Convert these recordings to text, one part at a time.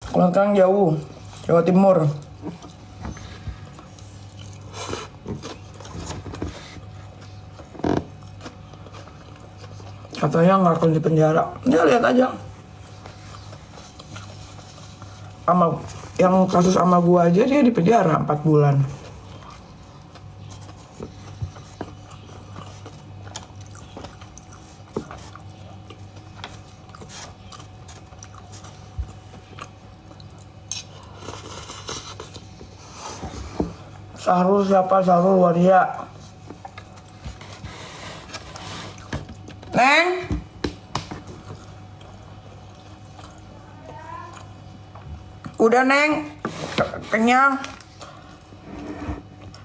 Kalau sekarang jauh, Jawa Timur. Katanya nggak akan di penjara. Ya lihat aja. Sama yang kasus sama gua aja dia di penjara 4 bulan. Sahrul siapa? Sahrul Waria. Neng? Udah Neng? Kenyang?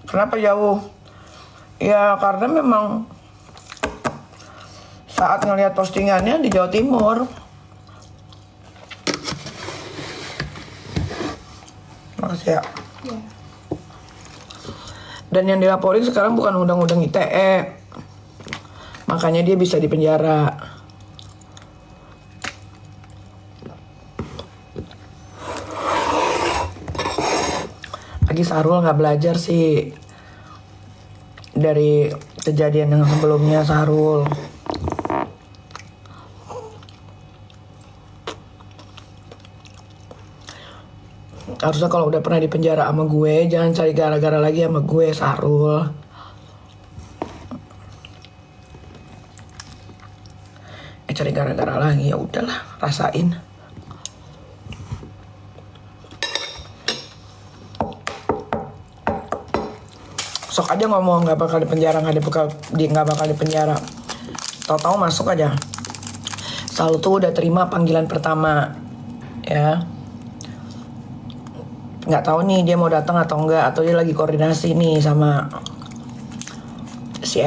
Kenapa jauh? Ya karena memang saat ngelihat postingannya di Jawa Timur. Makasih ya. Dan yang dilaporin sekarang bukan undang-undang ITE. Makanya dia bisa dipenjara. Lagi Sahrul nggak belajar sih dari kejadian yang sebelumnya Sahrul. Harusnya kalau udah pernah dipenjara sama gue, jangan cari gara-gara lagi sama gue, Sahrul. Cari gara-gara lagi, ya udahlah, rasain. Sok aja ngomong nggak bakal dipenjara, nggak bakal dipenjara. Tahu-tahu masuk aja. Sal tuh udah terima panggilan pertama, ya. Nggak tahu nih dia mau datang atau enggak, atau dia lagi koordinasi nih sama si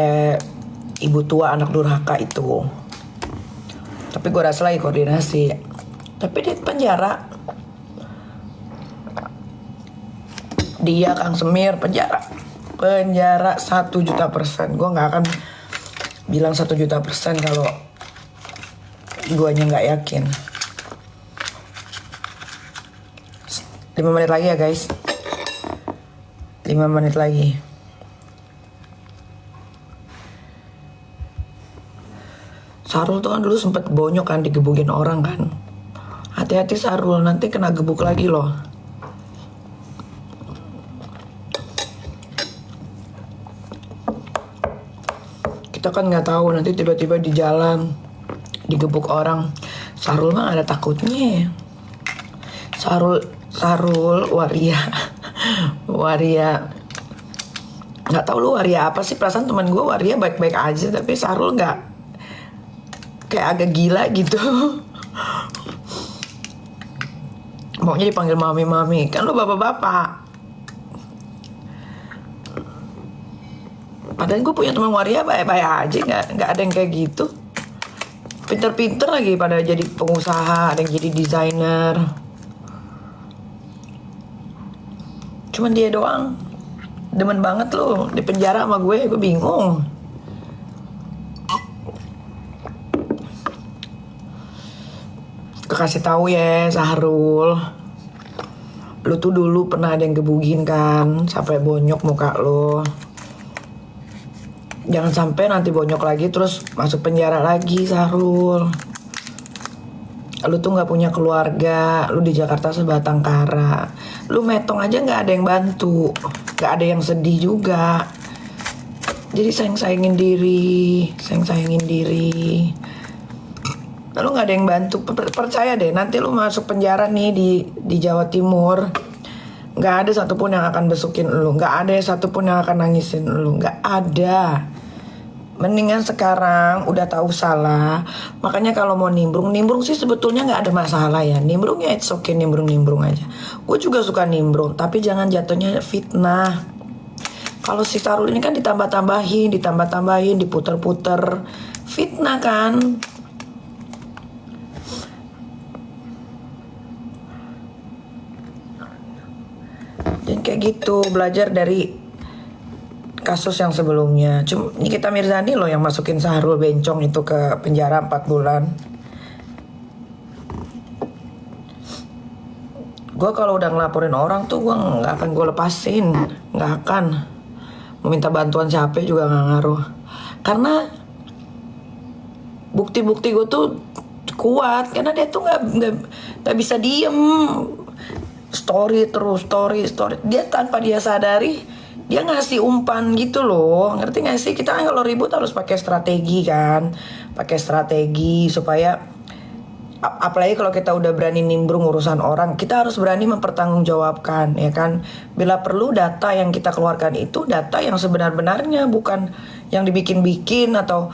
ibu tua anak durhaka itu. Tapi gue rasa lagi koordinasi. Tapi dia penjara. Dia Kang Semir penjara 1.000.000%. Gue nggak akan bilang 1.000.000% kalau guanya nggak yakin. 5 menit lagi ya guys. 5 menit lagi. Sahrul tuh kan dulu sempet bonyok kan, digebukin orang kan. Hati-hati Sahrul, nanti kena gebuk lagi loh. Kita kan nggak tahu nanti tiba-tiba di jalan digebuk orang. Sahrul mah ada takutnya. Sahrul Waria. Waria. Nggak tahu lu Waria apa sih, perasaan teman gue Waria baik-baik aja, tapi Sahrul nggak, kayak agak gila gitu. Maunya dipanggil mami-mami, kan lu bapak-bapak. Padahal gue punya teman Waria baik-baik aja, nggak ada yang kayak gitu. Pinter-pinter lagi pada jadi pengusaha, ada yang jadi desainer. Cuman dia doang demen banget loh di penjara sama gue bingung. Kasih tahu ya Sahrul, lu tuh dulu pernah ada yang gebugin kan sampai bonyok muka lo. Jangan sampai nanti bonyok lagi terus masuk penjara lagi Sahrul. Lu tuh nggak punya keluarga, lu di Jakarta sebatang kara, lu metong aja nggak ada yang bantu, nggak ada yang sedih juga. Jadi sayang-sayangin diri. Lalu nggak ada yang bantu. Percaya deh, nanti lu masuk penjara nih di Jawa Timur, nggak ada satupun yang akan besukin lu, nggak ada satupun yang akan nangisin lu, nggak ada. Mendingan sekarang udah tahu salah. Makanya kalau mau nimbrung sih sebetulnya nggak ada masalah ya. Nimbrungnya it's okay, nimbrung aja. Gue juga suka nimbrung, tapi jangan jatuhnya fitnah. Kalau si Sahrul ini kan ditambah-tambahin, diputer-puter, fitnah kan. Dan kayak gitu, belajar dari kasus yang sebelumnya. Cuma Nikita Mirzani loh yang masukin Sahrul bencong itu ke penjara 4 bulan. Gue kalau udah ngelaporin orang tuh gue nggak akan gue lepasin, nggak akan. Mau minta bantuan siapa juga nggak ngaruh. Karena bukti-bukti gue tuh kuat, karena dia tuh nggak bisa diem. Story terus, story. Dia tanpa dia sadari, dia ngasih umpan gitu loh. Ngerti gak sih? Kita kan kalau ribut harus pakai strategi kan. Pakai strategi supaya, apalagi kalau kita udah berani nimbrung urusan orang, kita harus berani mempertanggungjawabkan, ya kan. Bila perlu data yang kita keluarkan itu data yang sebenar-benarnya, bukan yang dibikin-bikin atau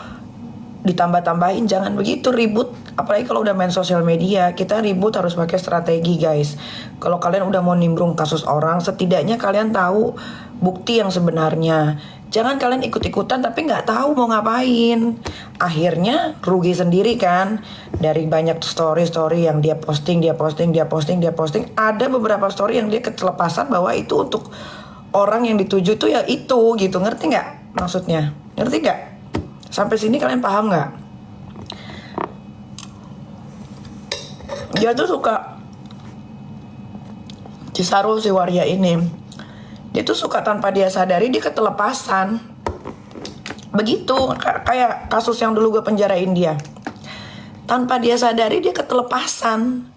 ditambah-tambahin. Jangan begitu ribut, apalagi kalau udah main sosial media. Kita ribut harus pakai strategi, guys. Kalau kalian udah mau nimbrung kasus orang, setidaknya kalian tahu bukti yang sebenarnya. Jangan kalian ikut-ikutan tapi nggak tahu mau ngapain. Akhirnya rugi sendiri kan. Dari banyak story yang dia posting. Ada beberapa story yang dia ketelepasan bahwa itu untuk orang yang dituju tuh ya itu gitu. Ngerti nggak maksudnya? Ngerti nggak? Sampai sini kalian paham nggak? Dia tuh suka, si Sarul, si Waria ini, dia tuh suka tanpa dia sadari dia ketelepasan. Begitu kayak kasus yang dulu gue penjarain dia. Tanpa dia sadari dia ketelepasan.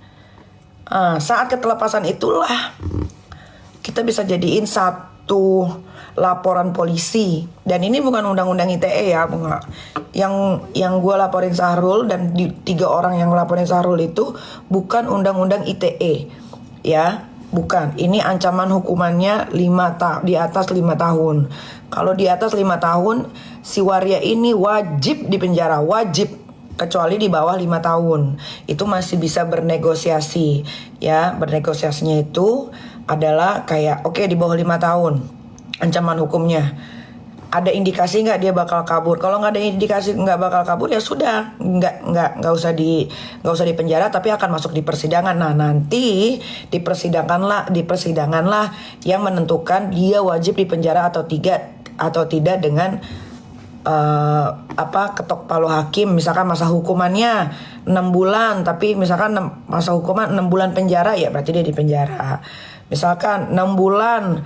Saat ketelepasan itulah kita bisa jadiin satu laporan polisi. Dan ini bukan undang-undang ITE ya, bunga. Yang gue laporin Sahrul dan 3 orang yang laporin Sahrul itu bukan undang-undang ITE ya, bukan. Ini ancaman hukumannya di atas 5 tahun. Kalau di atas 5 tahun, si Waria ini wajib dipenjara, wajib. Kecuali di bawah 5 tahun. Itu masih bisa bernegosiasi ya. Bernegosiasinya itu adalah kayak oke, di bawah 5 tahun ancaman hukumnya. Ada indikasi nggak dia bakal kabur? Kalau nggak ada indikasi nggak bakal kabur, ya sudah, nggak usah di penjara, tapi akan masuk di persidangan. Nah, nanti di persidangan lah yang menentukan dia wajib dipenjara atau tidak dengan ketok palu hakim. Misalkan masa hukumannya 6 bulan, tapi misalkan masa hukuman 6 bulan penjara, ya berarti dia dipenjara. Misalkan 6 bulan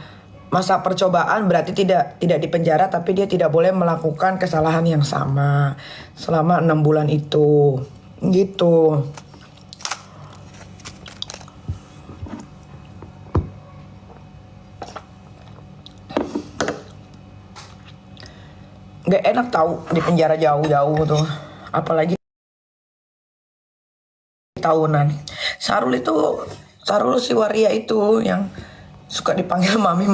masa percobaan, berarti tidak dipenjara, tapi dia tidak boleh melakukan kesalahan yang sama selama 6 bulan itu. Gitu. Gak enak tahu di penjara jauh-jauh tuh. Apalagi tahunan. Sarul si Waria itu yang suka dipanggil mami.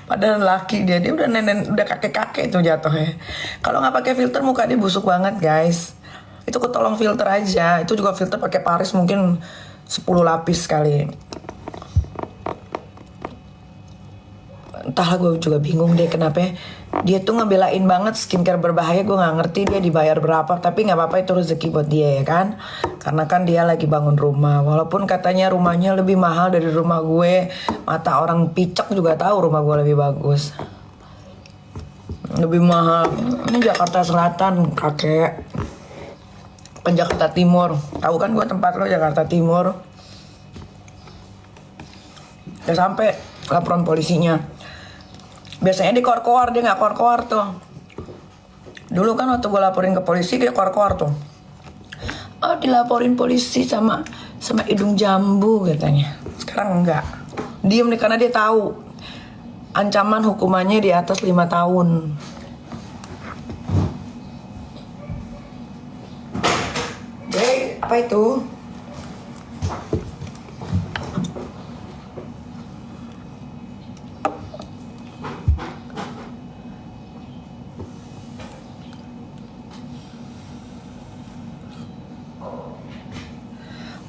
Padahal laki dia udah nenek, udah kakek tuh jatuhnya. Kalau nggak pakai filter muka dia busuk banget, guys. Itu ketolong filter aja. Itu juga filter pakai Paris mungkin 10 lapis kali. Entahlah, gue juga bingung deh kenapa dia tuh ngebelain banget skincare berbahaya. Gue nggak ngerti dia dibayar berapa, tapi nggak apa-apa, itu rezeki buat dia ya kan. Karena kan dia lagi bangun rumah, walaupun katanya rumahnya lebih mahal dari rumah gue. Mata orang picek juga tahu rumah gue lebih bagus, lebih mahal. Ini Jakarta Selatan, kakek. Bukan Jakarta Timur. Tahu kan gue tempat lo Jakarta Timur. Udah sampai laporan polisinya. Biasanya di koar-koar, dia nggak koar-koar tuh. Dulu kan waktu gue laporin ke polisi, dia koar-koar tuh. Oh, dilaporin polisi sama hidung jambu katanya. Sekarang enggak. Diem nih karena dia tahu ancaman hukumannya di atas 5 tahun. Jadi apa itu?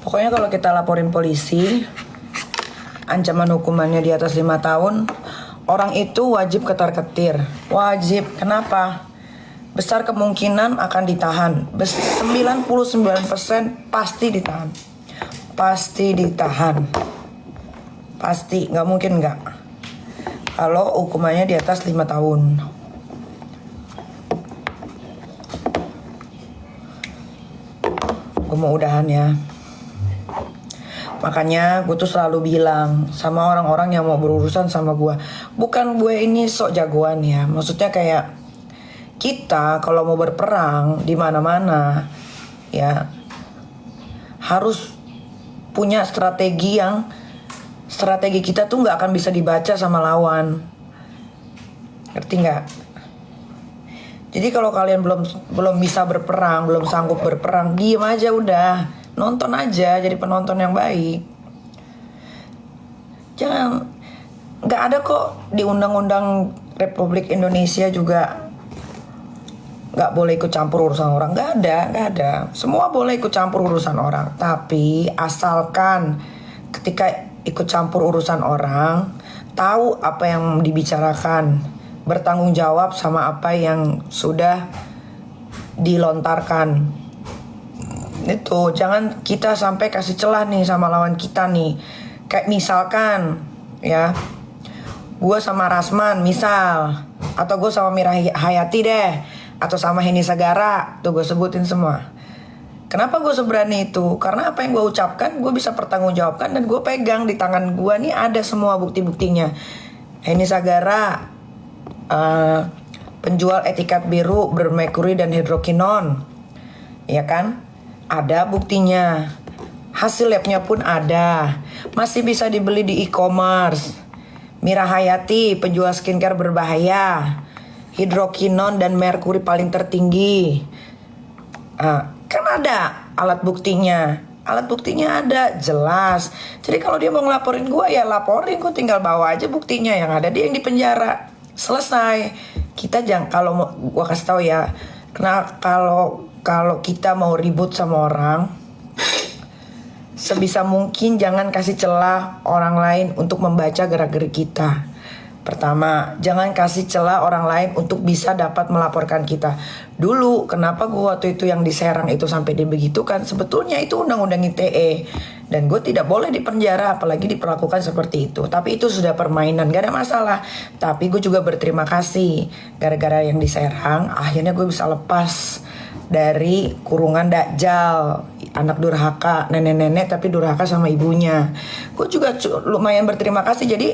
Pokoknya kalau kita laporin polisi, ancaman hukumannya di atas 5 tahun, orang itu wajib ketar-ketir. Wajib. Kenapa? Besar kemungkinan akan ditahan. 99% pasti ditahan. Pasti ditahan. Pasti, nggak mungkin nggak. Kalau hukumannya di atas 5 tahun. Gue mau udahan ya. Makanya gue tuh selalu bilang sama orang-orang yang mau berurusan sama gue, bukan gue ini sok jagoan ya, maksudnya kayak kita kalau mau berperang di mana-mana ya harus punya strategi kita tuh nggak akan bisa dibaca sama lawan, ngerti nggak? Jadi kalau kalian belum bisa berperang, belum sanggup berperang, diem aja udah, nonton aja, jadi penonton yang baik. Jangan, nggak ada kok di Undang-Undang Republik Indonesia juga nggak boleh ikut campur urusan orang, nggak ada. Semua boleh ikut campur urusan orang, tapi asalkan ketika ikut campur urusan orang, tahu apa yang dibicarakan, bertanggung jawab sama apa yang sudah dilontarkan. Itu jangan kita sampai kasih celah nih sama lawan kita nih. Kayak misalkan ya, gue sama Rasman misal, atau gue sama Mira Hayati deh, atau sama Heni Sagara, tuh gue sebutin semua. Kenapa gue seberani itu? Karena apa yang gue ucapkan gue bisa pertanggungjawabkan, dan gue pegang di tangan gue nih ada semua bukti-buktinya. Heni Sagara penjual etikat biru bermerkuri dan hidrokinon, ya kan? Ada buktinya, hasil labnya pun ada, masih bisa dibeli di e-commerce. Mira Hayati penjual skincare berbahaya, hidrokinon dan merkuri paling tertinggi. Kan ada alat buktinya ada jelas. Jadi kalau dia mau ngelaporin gue ya laporin, gue tinggal bawa aja buktinya, yang ada dia yang di penjara, selesai. Kita jangan, kalau mau gue kasih tahu ya, karena kalau kita mau ribut sama orang, sebisa mungkin jangan kasih celah orang lain untuk membaca gerak-gerik kita. Pertama, jangan kasih celah orang lain untuk bisa dapat melaporkan kita. Dulu, kenapa gue waktu itu yang di Serang itu sampai dibegitukan? Sebetulnya itu undang-undang ITE. Dan gue tidak boleh dipenjara, apalagi diperlakukan seperti itu. Tapi itu sudah permainan, gak ada masalah. Tapi gue juga berterima kasih. Gara-gara yang di Serang, akhirnya gue bisa lepas dari kurungan Dajjal, anak durhaka, nenek-nenek tapi durhaka sama ibunya. Gue juga lumayan berterima kasih. Jadi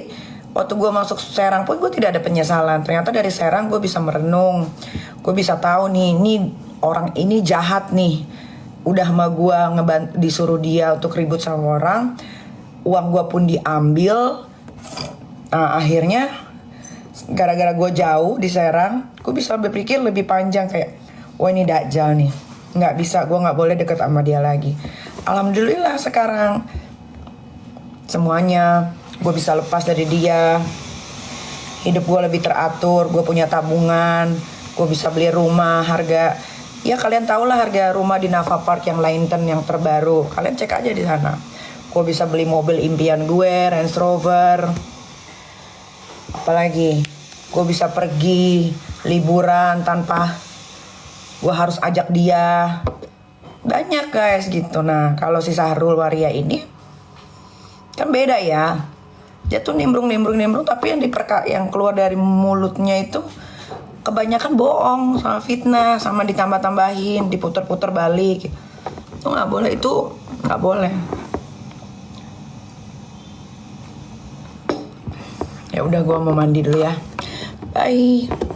waktu gue masuk Serang pun gue tidak ada penyesalan. Ternyata dari Serang gue bisa merenung, gue bisa tahu nih, ini orang ini jahat nih. Udah sama gue disuruh dia untuk ribut sama orang, uang gue pun diambil. Nah, akhirnya gara-gara gue jauh di Serang, gue bisa berpikir lebih panjang kayak, wah ini Dajjal nih, nggak bisa, gue nggak boleh deket sama dia lagi. Alhamdulillah sekarang semuanya gue bisa lepas dari dia. Hidup gue lebih teratur, gue punya tabungan, gue bisa beli rumah harga, ya kalian tau lah harga rumah di Nava Park yang Lainton yang terbaru, kalian cek aja di sana. Gue bisa beli mobil impian gue, Range Rover. Apalagi gue bisa pergi liburan tanpa gue harus ajak dia. Banyak guys gitu. Nah kalau si Sahrul Waria ini kan beda ya, dia tuh nimbrung, tapi yang keluar dari mulutnya itu kebanyakan bohong sama fitnah, sama ditambah-tambahin, diputer-puter balik. Itu nggak boleh, itu nggak boleh. Ya udah, gue mau mandi dulu ya. Bye.